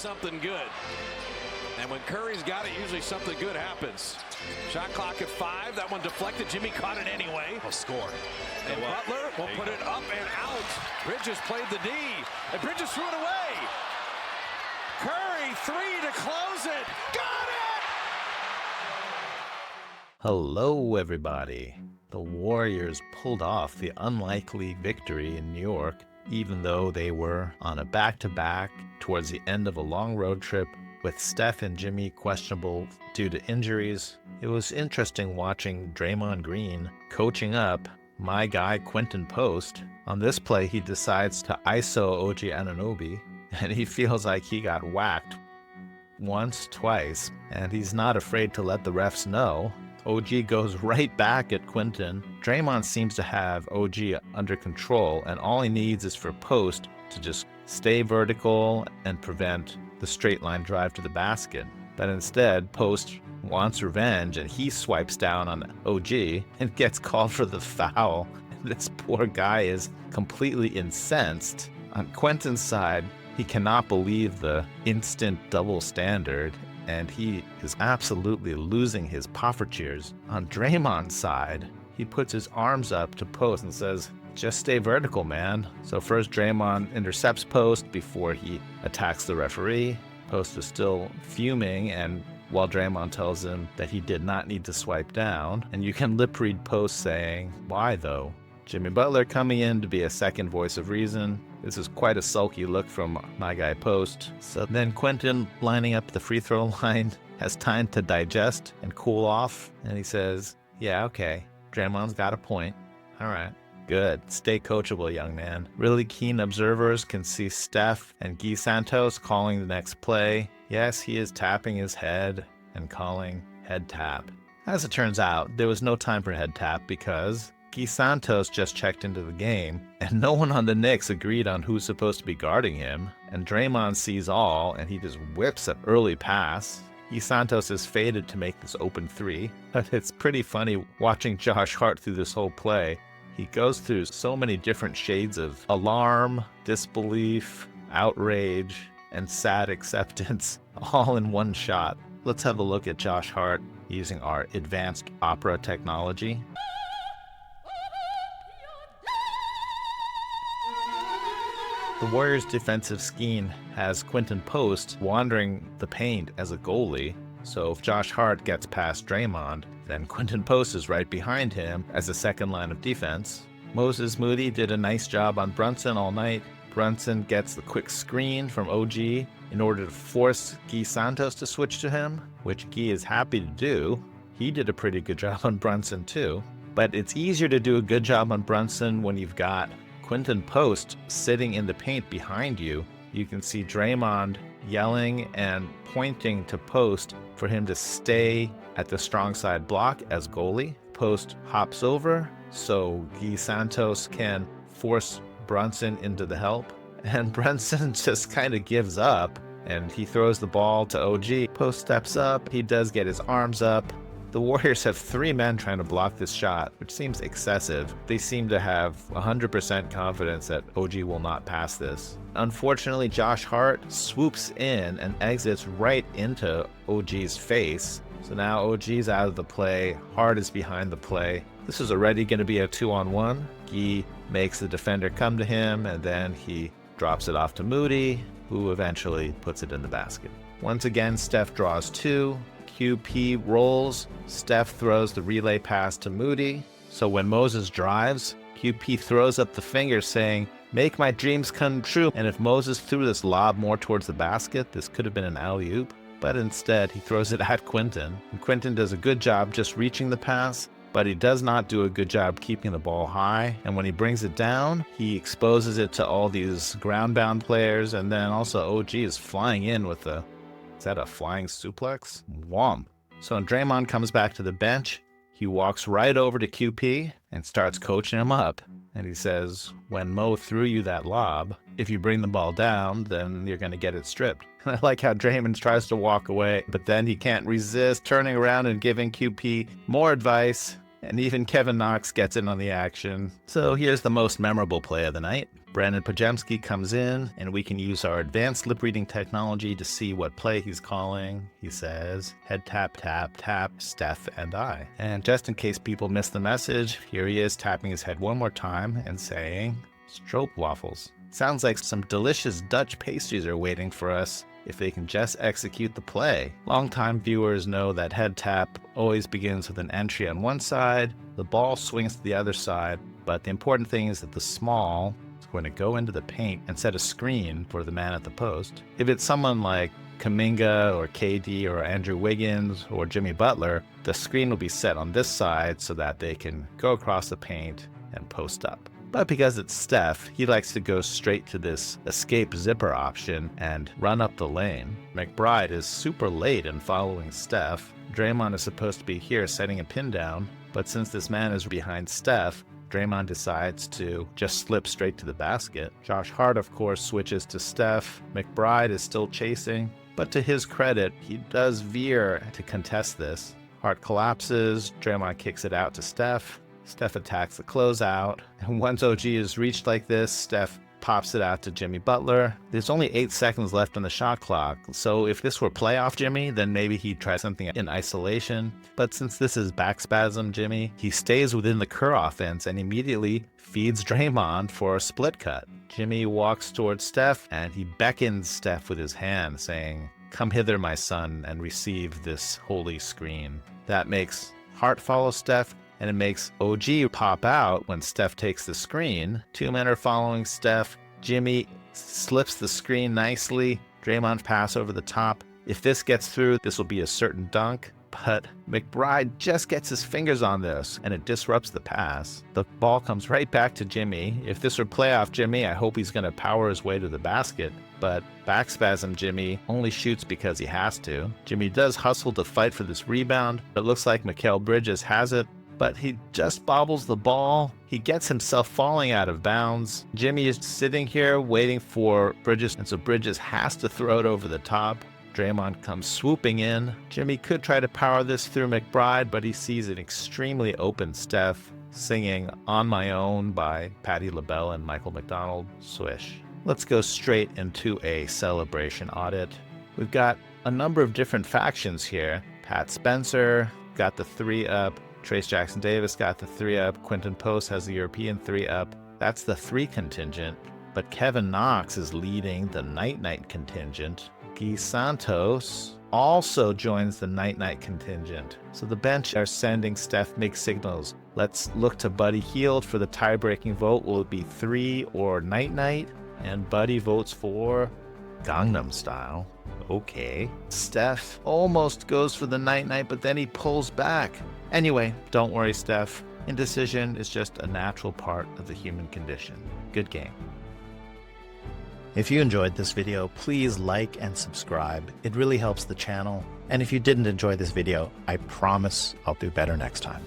something good. And when Curry's got it, usually something good happens. Shot clock at 5. That one deflected. Jimmy caught it anyway. He'll score. And Butler will put it up and out. Bridges played the D. And Bridges threw it away. Curry, 3 to close it. Got it! Hello, everybody. The Warriors pulled off the unlikely victory in New York, even though they were on a back-to-back towards the end of a long road trip with Steph and Jimmy questionable due to injuries. It was interesting watching Draymond Green coaching up my guy Quinten Post. On this play, he decides to ISO OG Anunoby, and he feels like he got whacked once, twice, and he's not afraid to let the refs know. OG goes right back at Quinten. Draymond seems to have OG under control, and all he needs is for Post to just stay vertical and prevent the straight line drive to the basket. But instead, Post wants revenge, and he swipes down on OG and gets called for the foul. This poor guy is completely incensed. On Quinten's side, he cannot believe the instant double standard, and he is absolutely losing his poffertures. On Draymond's side, he puts his arms up to Post and says, just stay vertical, man. So first Draymond intercepts Post before he attacks the referee. Post is still fuming, and while Draymond tells him that he did not need to swipe down, and you can lip read Post saying, why though? Jimmy Butler coming in to be a second voice of reason. This is quite a sulky look from my guy Post. So then Quinten, lining up the free throw line, has time to digest and cool off, and he says, yeah, okay, Draymond's got a point. All right. Good. Stay coachable, young man. Really keen observers can see Steph and Santos calling the next play. Yes, he is tapping his head and calling head tap. As it turns out, there was no time for head tap because Santos just checked into the game, and no one on the Knicks agreed on who's supposed to be guarding him. And Draymond sees all, and he just whips an early pass. Santos is faded to make this open three. But it's pretty funny watching Josh Hart through this whole play. He goes through so many different shades of alarm, disbelief, outrage, and sad acceptance, all in one shot. Let's have a look at Josh Hart using our advanced opera technology. The Warriors' defensive scheme has Quinten Post wandering the paint as a goalie, so if Josh Hart gets past Draymond, then Quinten Post is right behind him as a second line of defense. Moody did a nice job on Brunson all night. Brunson gets the quick screen from OG in order to force Santos to switch to him, which is happy to do. He did a pretty good job on Brunson too. But it's easier to do a good job on Brunson when you've got Quinten Post sitting in the paint behind you. You can see Draymond yelling and pointing to Post for him to stay at the strong side block as goalie. Post hops over so Santos can force Brunson into the help. And Brunson just kind of gives up and he throws the ball to OG. Post steps up. He does get his arms up. The Warriors have 3 men trying to block this shot, which seems excessive. They seem to have 100% confidence that OG will not pass this. Unfortunately, Josh Hart swoops in and exits right into OG's face. So now OG's out of the play. Hart is behind the play. This is already going to be a 2-on-1. Gee makes the defender come to him, and then he drops it off to Moody, who eventually puts it in the basket. Once again, Steph draws 2. QP rolls. Steph throws the relay pass to Moody. So when Moses drives, QP throws up the finger saying, make my dreams come true. And if Moses threw this lob more towards the basket, this could have been an alley-oop. But instead, he throws it at Quinten. And Quinten does a good job just reaching the pass, but he does not do a good job keeping the ball high. And when he brings it down, he exposes it to all these ground-bound players. And then also OG is flying in with a, is that a flying suplex? Whomp. So when Draymond comes back to the bench, he walks right over to QP and starts coaching him up. And he says, when Mo threw you that lob, if you bring the ball down, then you're going to get it stripped. I like how Draymond tries to walk away, but then he can't resist turning around and giving QP more advice. And even Kevin Knox gets in on the action. So here's the most memorable play of the night. Brandin Podziemski comes in, and we can use our advanced lip reading technology to see what play he's calling. He says, head tap, tap, tap, Steph and I. And just in case people miss the message, here he is tapping his head one more time and saying, stroopwafels. Sounds like some delicious Dutch pastries are waiting for us if they can just execute the play. Longtime viewers know that head tap always begins with an entry on one side, the ball swings to the other side, but the important thing is that the small is going to go into the paint and set a screen for the man at the post. If it's someone like Kuminga or KD or Andrew Wiggins or Jimmy Butler, the screen will be set on this side so that they can go across the paint and post up. But because it's Steph, he likes to go straight to this escape zipper option and run up the lane. McBride is super late in following Steph. Draymond is supposed to be here setting a pin down, but since this man is behind Steph, Draymond decides to just slip straight to the basket. Josh Hart, of course, switches to Steph. McBride is still chasing, but to his credit, he does veer to contest this. Hart collapses, Draymond kicks it out to Steph. Steph attacks the closeout, and once OG is reached like this, Steph pops it out to Jimmy Butler. There's only 8 seconds left on the shot clock, so if this were playoff Jimmy, then maybe he'd try something in isolation. But since this is backspasm Jimmy, he stays within the Kerr offense and immediately feeds Draymond for a split cut. Jimmy walks towards Steph, and he beckons Steph with his hand, saying, "Come hither, my son, and receive this holy screen." That makes Hart follow Steph, and it makes OG pop out when Steph takes the screen. 2 men are following Steph. Jimmy slips the screen nicely. Draymond pass over the top. If this gets through, this will be a certain dunk. But McBride just gets his fingers on this, and it disrupts the pass. The ball comes right back to Jimmy. If this were playoff Jimmy, I hope he's going to power his way to the basket. But backspasm Jimmy only shoots because he has to. Jimmy does hustle to fight for this rebound. It looks like Mikal Bridges has it, but he just bobbles the ball. He gets himself falling out of bounds. Jimmy is sitting here waiting for Bridges, and so Bridges has to throw it over the top. Draymond comes swooping in. Jimmy could try to power this through McBride, but he sees an extremely open Steph singing On My Own by Patti LaBelle and Michael McDonald. Swish. Let's go straight into a celebration audit. We've got a number of different factions here. Pat Spencer got the 3 up. Trayce Jackson-Davis got the 3 up. Quinten Post has the European 3 up. That's the 3 contingent. But Kevin Knox is leading the night-night contingent. Santos also joins the night-night contingent. So the bench are sending Steph mixed signals. Let's look to Buddy Hield for the tie-breaking vote. Will it be 3 or night-night? And Buddy votes for Gangnam Style. Okay. Steph almost goes for the night-night, but then he pulls back. Anyway, don't worry, Steph. Indecision is just a natural part of the human condition. Good game. If you enjoyed this video, please like and subscribe. It really helps the channel. And if you didn't enjoy this video, I promise I'll do better next time.